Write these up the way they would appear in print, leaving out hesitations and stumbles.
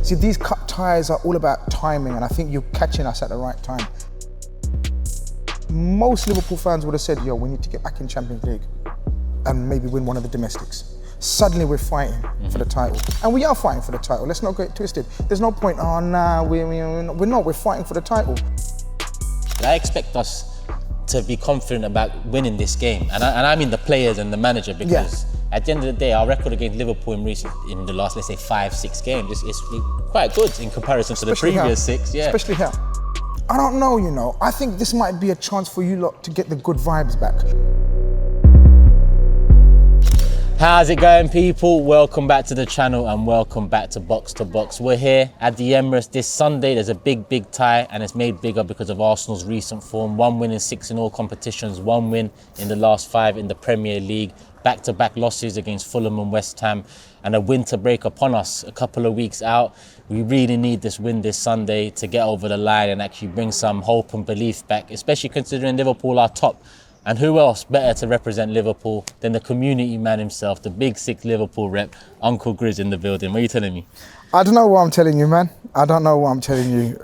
See, these cup ties are all about timing, and I think you're catching us at the right time. Most Liverpool fans would have said, yo, we need to get back in Champions League and maybe win one of the domestics. Suddenly we're fighting for the title. And we are fighting for the title, let's not get it twisted. There's no point, oh nah, we're not, we're fighting for the title. I expect us to be confident about winning this game. And I mean the players and the manager, because at the end of the day, our record against Liverpool in the last, let's say, 5-6 games is quite good in comparison to the previous 6. Yeah. Especially here. I don't know, you know. I think this might be a chance for you lot to get the good vibes back. How's it going, people? Welcome back to the channel and welcome back to Box to Box. We're here at the Emirates this Sunday. There's a big tie, and it's made bigger because of Arsenal's recent form. 1 win in 6 in all competitions, 1 win in the last 5 in the Premier League. Back-to-back losses against Fulham and West Ham, and a winter break upon us a couple of weeks out. We really need this win this Sunday to get over the line and actually bring some hope and belief back, especially considering Liverpool are top. And who else better to represent Liverpool than the community man himself, the big 6 Liverpool rep, Uncle Grizz in the building. What are you telling me? I don't know what I'm telling you, man. I don't know what I'm telling you.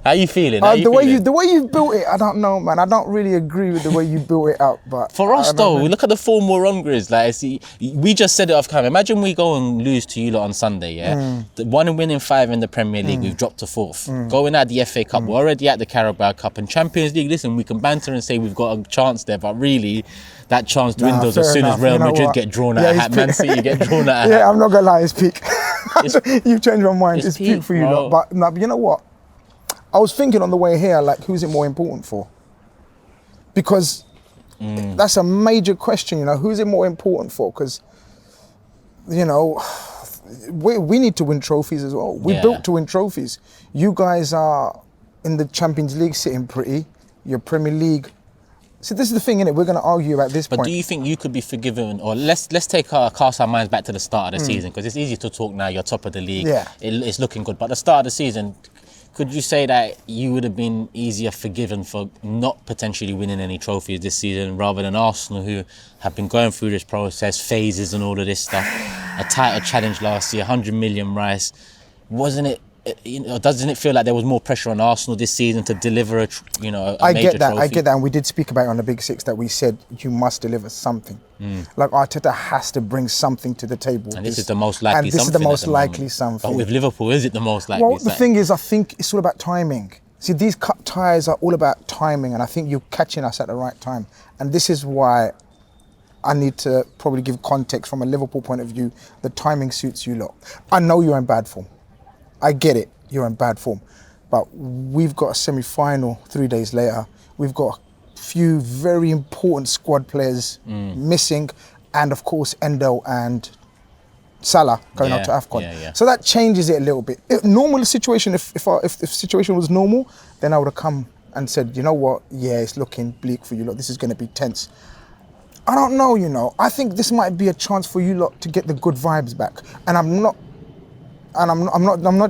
How you feeling? The way you built it, I don't know, man. I don't really agree with the way you built it out. But for us though, look at the form we're on, Grizz. Like, see, we just said it off camera. Imagine we go and lose to you lot on Sunday, yeah? The 1 win in 5 in the Premier League, we've dropped to 4th. Going at the FA Cup, we're already at the Carabao Cup. And Champions League, listen, we can banter and say we've got a chance there, but really, that chance dwindles as soon as Real Madrid get drawn out at Man City, get drawn out. Yeah, I'm not gonna lie, it's peak. You've changed my mind. It's peak for you lot. But no, but you know what? I was thinking on the way here, like, who's it more important for? Because that's a major question, you know. Who's it more important for? Because, you know, we need to win trophies as well. We're built to win trophies. You guys are in the Champions League sitting pretty. Your Premier League. So this is the thing, innit? We're going to argue at this point. But do you think you could be forgiven, or let's cast our minds back to the start of the season, because it's easy to talk now, you're top of the league, it's looking good. But at the start of the season, could you say that you would have been easier forgiven for not potentially winning any trophies this season, rather than Arsenal, who have been going through this process, phases and all of this stuff, a title challenge last year, 100 million rice, wasn't it? You know, doesn't it feel like there was more pressure on Arsenal this season to deliver a major trophy? I get that, and we did speak about it on the Big 6 that we said you must deliver something. Like, Arteta has to bring something to the table. And this is the most likely something. And this is the most likely something. But with Liverpool, is it the most likely? Well, the thing is, I think it's all about timing. See, these cup ties are all about timing, and I think you're catching us at the right time. And this is why I need to probably give context from a Liverpool point of view. The timing suits you lot. I know you're in bad form. I get it, you're in bad form. But we've got a semi-final 3 days later. We've got a few very important squad players missing, and of course Endo and Salah going out to AFCON. So that changes it a little bit. Normal situation, if the situation was normal, then I would have come and said, you know what, yeah, it's looking bleak for you lot. This is going to be tense. I don't know, you know. I think this might be a chance for you lot to get the good vibes back. And I'm not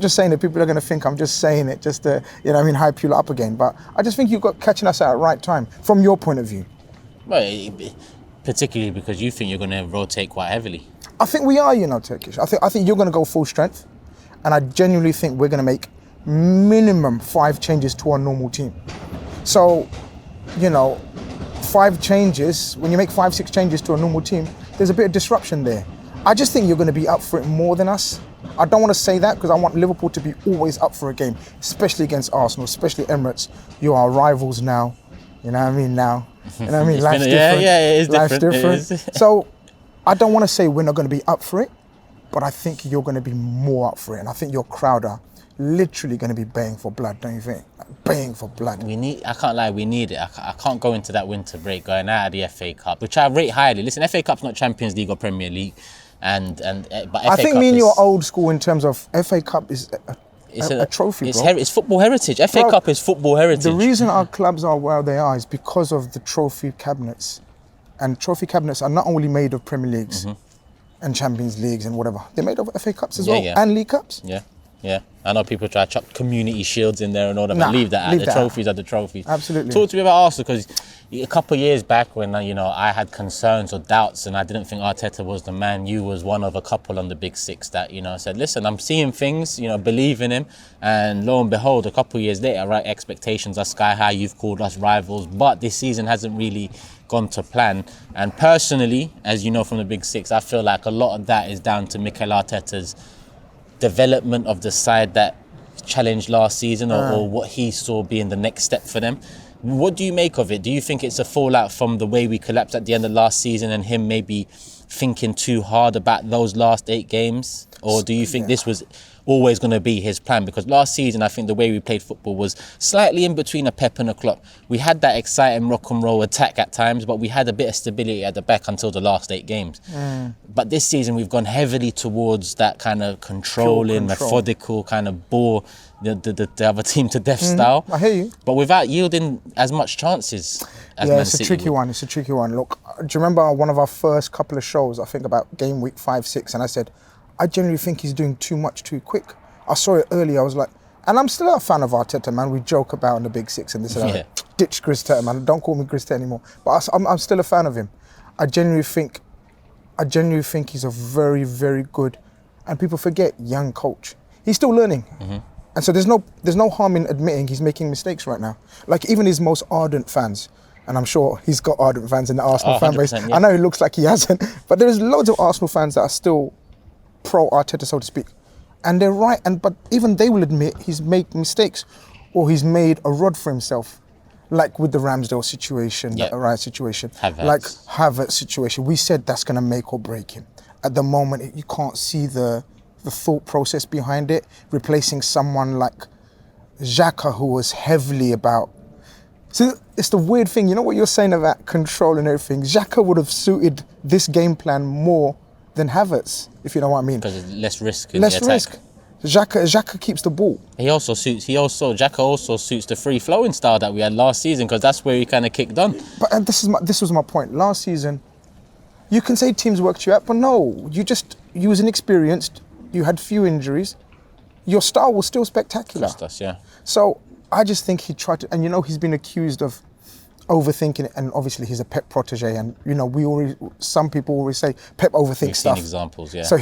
just saying that people are going to think I'm just saying it just to, you know, hype you up again. But I just think you've got catching us at the right time from your point of view. Well, particularly because you think you're going to rotate quite heavily. I think we are, you know, Turkish. I think you're going to go full strength, and I genuinely think we're going to make minimum 5 changes to our normal team. So, you know, 5 changes. When you make 5-6 changes to a normal team, there's a bit of disruption there. I just think you're going to be up for it more than us. I don't want to say that because I want Liverpool to be always up for a game, especially against Arsenal, especially Emirates. You are rivals now. You know what I mean? Now. You know what I mean? Life's different. Yeah, it is Life's different. different. So I don't want to say we're not going to be up for it, but I think you're going to be more up for it. And I think your crowd are literally going to be baying for blood, don't you think? Like, baying for blood. I can't lie, we need it. I can't go into that winter break going out of the FA Cup, which I rate highly. Listen, FA Cup's not Champions League or Premier League. But I think me and you are old school in terms of FA Cup is a trophy, bro. It's football heritage. FA Cup is football heritage. The reason our clubs are where they are is because of the trophy cabinets. And trophy cabinets are not only made of Premier Leagues and Champions Leagues and whatever. They're made of FA Cups as well, and League Cups. Yeah. Yeah, I know people try to chuck community shields in there and all that, but leave that out. The trophies are the trophies. Absolutely. Talk to me about Arsenal, because a couple of years back when I had concerns or doubts and I didn't think Arteta was the man, you was one of a couple on the Big Six that said, listen, I'm seeing things, believe in him, and lo and behold, a couple of years later, right, expectations are sky high. You've called us rivals, but this season hasn't really gone to plan. And personally, as you know from the Big Six, I feel like a lot of that is down to Mikel Arteta's development of the side that challenged last season, or what he saw being the next step for them. What do you make of it? Do you think it's a fallout from the way we collapsed at the end of last season and him maybe thinking too hard about those last 8 games? Or do you think this was always going to be his plan? Because last season, I think the way we played football was slightly in between a Pep and a Klopp. We had that exciting rock and roll attack at times, but we had a bit of stability at the back until the last 8 games. But this season, we've gone heavily towards that kind of controlling, methodical, kind of bore the other team to death style. I hear you. But without yielding as much chances as Man it's City a tricky one. It's a tricky one. Look, do you remember one of our first couple of shows, I think about game week 5, 6, and I said, I genuinely think he's doing too much too quick. I saw it early, I was like, and I'm still a fan of Arteta, man. We joke about in the Big Six and this and that. Ditch Christeta, man. Don't call me Christeta anymore. But I'm still a fan of him. I genuinely think he's a very, very good, and people forget, young coach. He's still learning. And so there's no harm in admitting he's making mistakes right now. Like even his most ardent fans, and I'm sure he's got ardent fans in the Arsenal fan base. Yeah. I know it looks like he hasn't, but there's loads of Arsenal fans that are still pro Arteta, so to speak. And they're right, but even they will admit he's made mistakes, or he's made a rod for himself, like with the Ramsdale situation, the Ryan situation, like Havertz situation. We said that's going to make or break him. At the moment, you can't see the thought process behind it. Replacing someone like Xhaka, who was heavily about. See, it's the weird thing. You know what you're saying about control and everything. Xhaka would have suited this game plan more than Havertz, if you know what I mean. Because it's less risk in the attack. Less risk. Xhaka keeps the ball. Xhaka also suits the free flowing style that we had last season, because that's where he kind of kicked on. But and this was my point. Last season, you can say teams worked you out, but no, you was inexperienced. You had few injuries. Your style was still spectacular. Trust us, yeah. So I just think he tried to, and he's been accused of overthinking it, and obviously he's a Pep protege, and some people always say Pep overthinks stuff. We've seen examples, yeah. So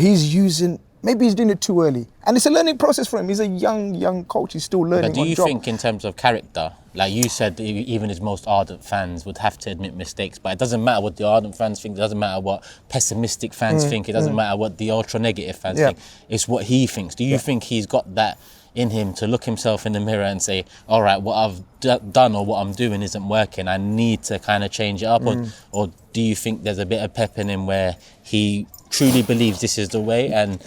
maybe he's doing it too early, and it's a learning process for him. He's a young coach. He's still learning. But do you think, in terms of character, like you said, even his most ardent fans would have to admit mistakes, but it doesn't matter what the ardent fans think. It doesn't matter what pessimistic fans think. It doesn't matter what the ultra negative fans think. It's what he thinks. Do you think he's got that in him to look himself in the mirror and say, all right, what I've done or what I'm doing isn't working, I need to kind of change it up? Or do you think there's a bit of pep in him where he truly believes this is the way, and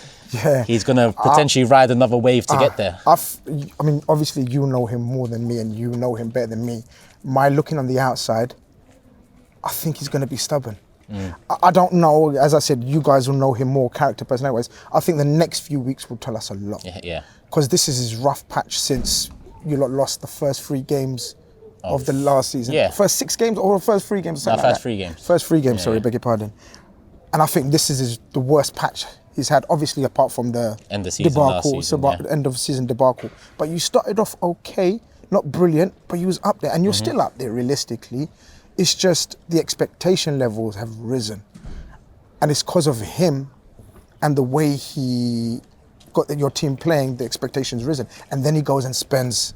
he's going to potentially ride another wave to get there? I mean, obviously you know him more than me, and you know him better than me. My looking on the outside, I think he's going to be stubborn. I don't know. As I said, you guys will know him more, character, personality-wise. I think the next few weeks will tell us a lot. Yeah. Because this is his rough patch since you lot lost the first 3 games of the last season. Yeah. First 6 games or the first 3 games? First 3 games. First 3 games, sorry, beg your pardon. And I think this is the worst patch he's had, obviously apart from the end of season debacle, end of season debacle. But you started off okay, not brilliant, but you was up there, and you're still up there realistically. It's just the expectation levels have risen, and it's because of him and the way he got your team playing. The expectations risen, and then he goes and spends,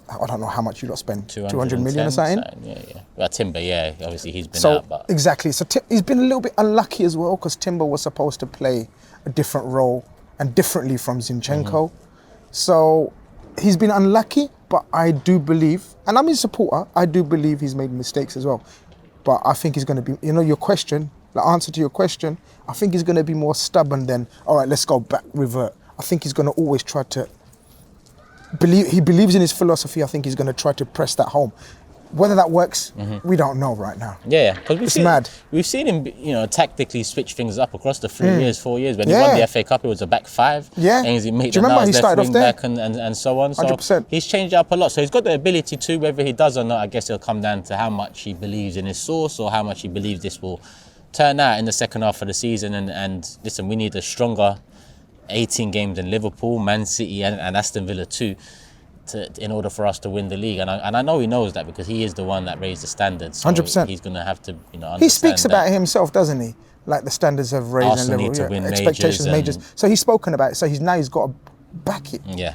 I don't know how much you lot spend, 200 million or something? Yeah. Well, Timber, obviously he's been out. But exactly, so he's been a little bit unlucky as well, because Timber was supposed to play a different role and differently from Zinchenko. So he's been unlucky, but I do believe, and I'm his supporter, I do believe he's made mistakes as well. But I think he's going to be, your question, the answer to your question, I think he's going to be more stubborn than, all right, let's go back, revert. I think he's going to always try to he believes in his philosophy. I think he's going to try to press that home. Whether that works, we don't know right now. Yeah, because we've seen him, tactically switch things up across the 3 years, 4 years. When he won the FA Cup, it was a back 5. Yeah. And he made the left wing back and so on. So 100%. He's changed it up a lot. So he's got the ability to. Whether he does or not, I guess it'll come down to how much he believes in his source, or how much he believes this will turn out in the second half of the season. And listen, we need a stronger 18 games in Liverpool, Man City, and Aston Villa too, in order for us to win the league. And I know he knows that because he is the one that raised the standards. So 100%. he's going to have to, understand He speaks that. about it himself, doesn't he? Like the standards have raised Arsenal and need to win expectations, majors. So he's spoken about it. So he's got to back it. Yeah.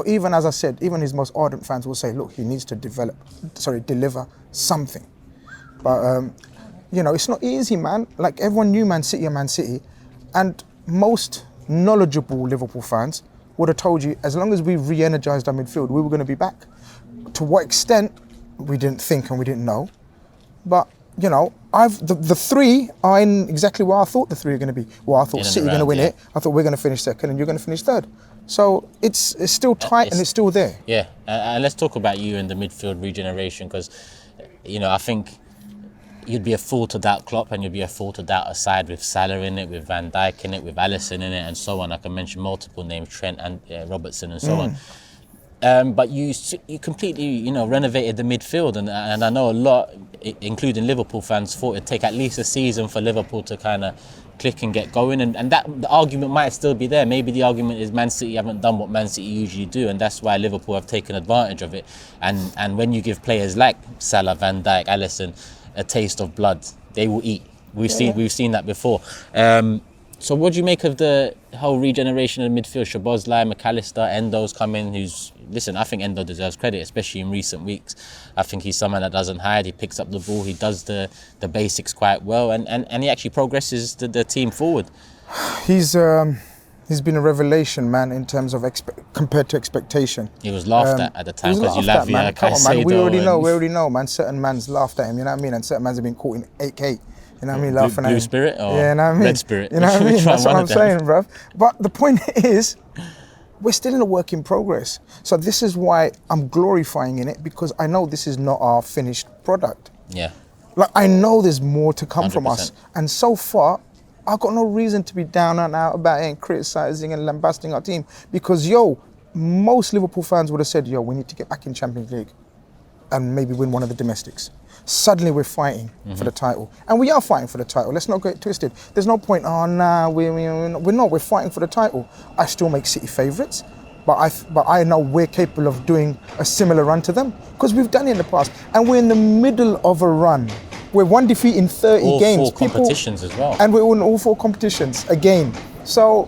Even as I said, even his most ardent fans will say, look, he needs to deliver something. But it's not easy, man. Like everyone knew Man City are Man City, and most knowledgeable Liverpool fans would have told you, as long as we re-energised our midfield, we were going to be back. To what extent, we didn't think and we didn't know. But, the three are in exactly where I thought the three are going to be. Well, I thought City were going to win it. I thought we're going to finish second and you're going to finish third. So it's still tight and it's still there. Yeah, and let's talk about you and the midfield regeneration, because, I think you'd be a fool to doubt Klopp, and you'd be a fool to doubt a side with Salah in it, with Van Dijk in it, with Alisson in it, and so on. I can mention multiple names, Trent and Robertson and so on. But you completely, renovated the midfield, and I know a lot, including Liverpool fans, thought it'd take at least a season for Liverpool to kind of click and get going, and that the argument might still be there. Maybe the argument is Man City haven't done what Man City usually do, and that's why Liverpool have taken advantage of it. And when you give players like Salah, Van Dijk, Alisson a taste of blood, they will eat. We've seen that before. So what do you make of the whole regeneration of the midfield? Szoboszlai, McAllister, Endo's come in, I think Endo deserves credit, especially in recent weeks. I think he's someone that doesn't hide, he picks up the ball, he does the basics quite well, and he actually progresses the team forward. He's been a revelation, man, in terms of compared to expectation. He was laughed at the time because you laughed at Come on, man. We already know, man. Certain man's laughed at him, you know what I mean? And certain man's have been caught in 8K. You know what I mean? Laughing at him. Blue Spirit or you know what I mean? Red Spirit? You know what I mean? That's what I'm saying, bruv. But the point is, we're still in a work in progress. So this is why I'm glorifying in it, because I know this is not our finished product. Yeah. Like, I know there's more to come 100%. from us. And so far, I've got no reason to be down and out about it and criticising and lambasting our team, because, most Liverpool fans would have said, we need to get back in Champions League and maybe win one of the domestics. Suddenly we're fighting for the title. And we are fighting for the title. Let's not get it twisted. There's no point, we're fighting for the title. I still make City favourites, but I know we're capable of doing a similar run to them, because we've done it in the past. And we're in the middle of a run. We're one defeat in 30 games. All 4 competitions as well. And we're in all 4 competitions again. So,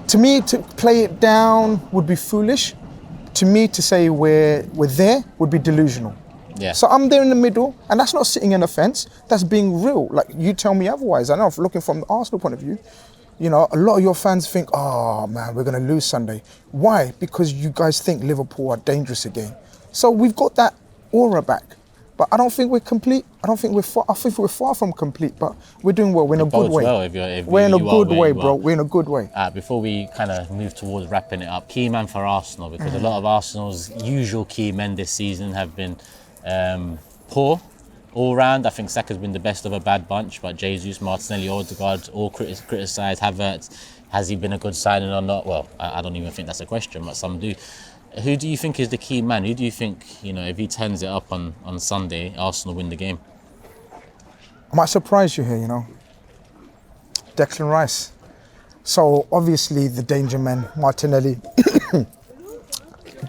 to me, to play it down would be foolish. To me, to say we're there would be delusional. Yeah. So I'm there in the middle, and that's not sitting in a fence. That's being real. Like, you tell me otherwise. I know, looking from the Arsenal point of view, a lot of your fans think, oh man, we're going to lose Sunday. Why? Because you guys think Liverpool are dangerous again. So we've got that aura back. But I don't think we're complete. I think we're far from complete, but we're doing well. We're in a good way. We're in a good way, bro. We're in a good way. Before we kind of move towards wrapping it up, key man for Arsenal, because a lot of Arsenal's usual key men this season have been poor all round. I think Saka's been the best of a bad bunch, but Jesus, Martinelli, Odegaard, all criticised. Havertz, has he been a good signing or not? Well, I don't even think that's a question, but some do. Who do you think is the key man? Who do you think, if he turns it up on Sunday, Arsenal win the game? I might surprise you here, Declan Rice. So obviously the danger man, Martinelli,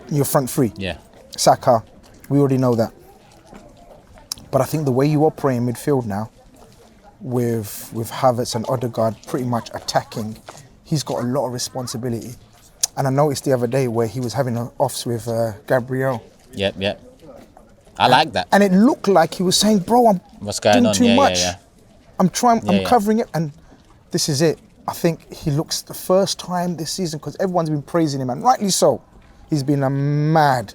your front three. Yeah. Saka, we already know that. But I think the way you operate in midfield now, with Havertz and Odegaard pretty much attacking, he's got a lot of responsibility. And I noticed the other day where he was having offs with Gabriel. Yep. I like that. And it looked like he was saying, bro, What's going doing on? too much. Yeah. I'm covering it, and this is it. I think he looks the first time this season, because everyone's been praising him, and rightly so. He's been a mad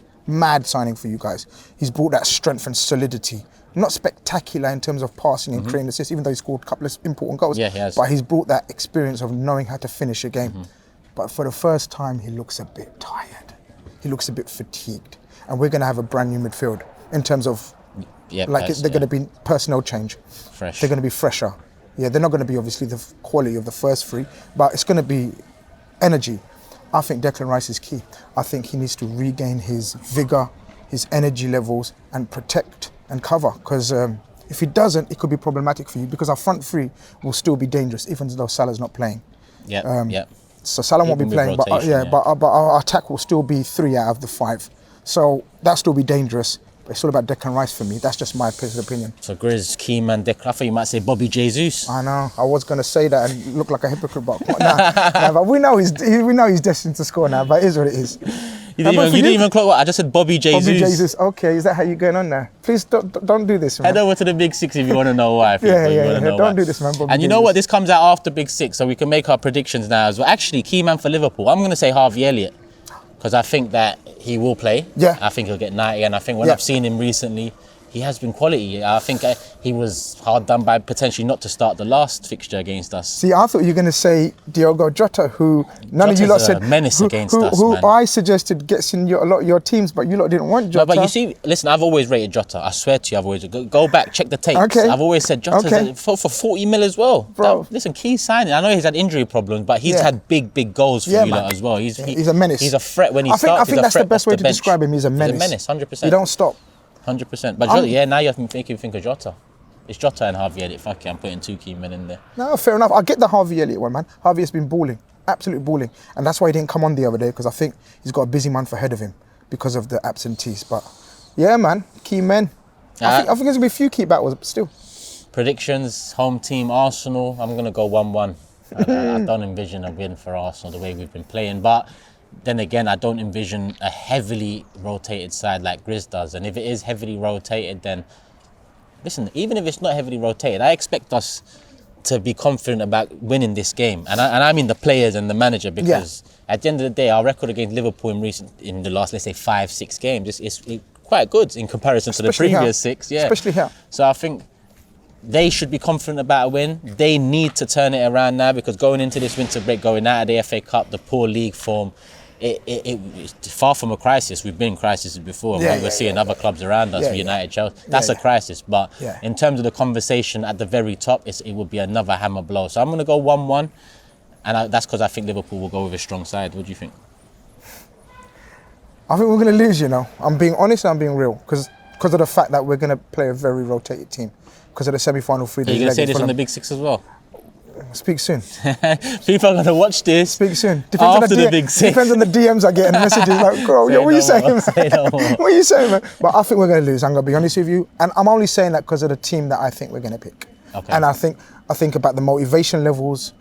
signing for you guys. He's brought that strength and solidity. Not spectacular in terms of passing and creating assists, even though he scored a couple of important goals. Yeah, he has. But he's brought that experience of knowing how to finish a game. But for the first time, he looks a bit tired. He looks a bit fatigued. And we're going to have a brand new midfield in terms of, they're going to be personnel change. Fresh. They're going to be fresher. Yeah, they're not going to be obviously the quality of the first 3, but it's going to be energy. I think Declan Rice is key. I think he needs to regain his vigour, his energy levels, and protect and cover. Because if he doesn't, it could be problematic for you, because our front 3 will still be dangerous, even though Salah's not playing. Yeah. So Salah won't be Even with playing, but rotation, but our attack will still be 3 out of the 5. So that'll still be dangerous. But it's all about Declan Rice for me. That's just my personal opinion. So Grizz, Keyman, Declan. I thought you might say Bobby Jesus. I know. I was going to say that and look like a hypocrite, but but we know he's destined to score now. But it is what it is. You didn't even clock what I just said. Bobby Jesus. Bobby Jesus. Okay, is that how you're going on there? Please don't do this, man. Head over to the Big Six if you want to know why. Don't do this, man. Bobby And you Jesus. know what? This comes out after Big Six, so we can make our predictions now as well. Actually, key man for Liverpool. I'm going to say Harvey Elliott because I think that he will play. Yeah. I think he'll get 90, and I think when I've seen him recently, he has been quality. I think he was hard done by potentially not to start the last fixture against us. See, I thought you were going to say Diogo Jota, who none of you lot said menace against us, who man. I suggested gets in a lot of your teams, but you lot didn't want Jota. But you see, listen, I've always rated Jota. I swear to you, I've always go back, check the tapes. Okay. I've always said Jota's for 40 mil as well. Bro. Listen, key signing. I know he's had injury problems, but he's had big goals for you lot as well. He's a menace. He's a threat when he starts. I think that's the best way to describe him. He's a menace. He's a menace, 100%. He don't stop. 100%. But Jota, now you have to make him think of Jota. It's Jota and Harvey Elliott. Fuck it, I'm putting 2 key men in there. No, fair enough. I get the Harvey Elliott one, man. Harvey has been balling, absolutely balling. And that's why he didn't come on the other day, because I think he's got a busy month ahead of him because of the absentees. But yeah, man, key men. I think there's going to be a few key battles, but still. Predictions, home team, Arsenal. I'm going to go 1-1. I don't envision a win for Arsenal the way we've been playing. But then again, I don't envision a heavily rotated side like Grizz does. And if it is heavily rotated, then listen, even if it's not heavily rotated, I expect us to be confident about winning this game. And I mean the players and the manager, because at the end of the day, our record against Liverpool in the last, let's say, 5-6 games is quite good in comparison to the previous 6. Yeah. Especially here. So I think they should be confident about a win. They need to turn it around now, because going into this winter break, going out of the FA Cup, the poor league form, it's far from a crisis. We've been in crises before. We're seeing other clubs around us, United, Chelsea. That's a crisis. But in terms of the conversation at the very top, it would be another hammer blow. So I'm going to go 1-1. And that's because I think Liverpool will go with a strong side. What do you think? I think we're going to lose, you know. I'm being honest and I'm being real. Because of the fact that we're going to play a very rotated team. Because of the semi-final 3 days. Are you going to say this on the Big Six as well? Speak soon. People are going to watch this. Speak soon. After the Big Six. Depends on the DMs I get and the messages like, girl, what are you saying, man? What are you saying, man? But I think we're going to lose. I'm going to be honest with you. And I'm only saying that because of the team that I think we're going to pick. Okay. And I think about the motivation levels,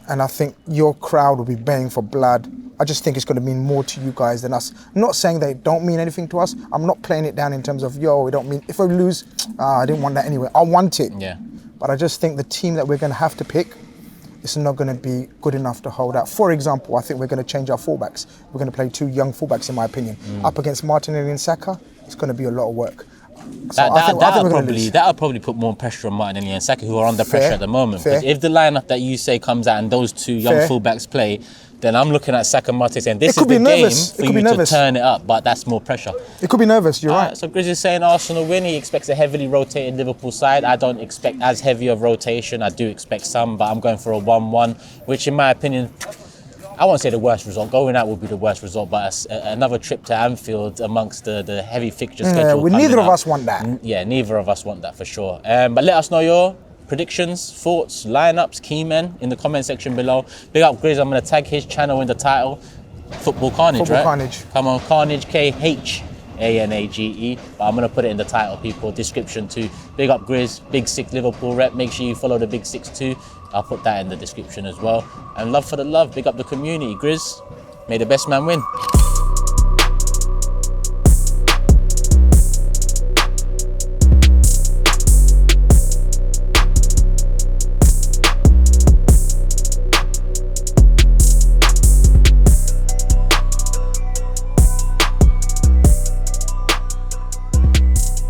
and I think your crowd will be baying for blood. I just think it's going to mean more to you guys than us. I'm not saying they don't mean anything to us. I'm not playing it down in terms of, we don't mean, if we lose, I didn't want that anyway. I want it. Yeah. But I just think the team that we're going to have to pick is not going to be good enough to hold out. For example, I think we're going to change our fullbacks. We're going to play 2 young fullbacks, in my opinion. Up against Martinelli and Saka, it's going to be a lot of work. So that'll probably put more pressure on Martinelli and Saka, who are under pressure at the moment. Because if the lineup that you say comes out and those 2 young fullbacks play, then I'm looking at Saka and Martinelli saying this is the game for you to turn it up, but that's more pressure. It could be nervous, you're right. So Grizz is saying Arsenal win. He expects a heavily rotated Liverpool side. I don't expect as heavy of rotation. I do expect some, but I'm going for a 1-1, which in my opinion, I won't say the worst result. Going out would be the worst result, but another trip to Anfield amongst the heavy fixture schedule. Neither of us want that. Yeah, neither of us want that for sure. But let us know your predictions, thoughts, lineups, key men in the comment section below. Big up Grizz. I'm going to tag his channel in the title. Football Carnage, right? Carnage. Come on, Carnage, KHANAGE. But I'm going to put it in the title, people. Description too. Big up Grizz, Big Six Liverpool rep. Make sure you follow the Big Six too. I'll put that in the description as well. And love for the love. Big up the community. Grizz, may the best man win.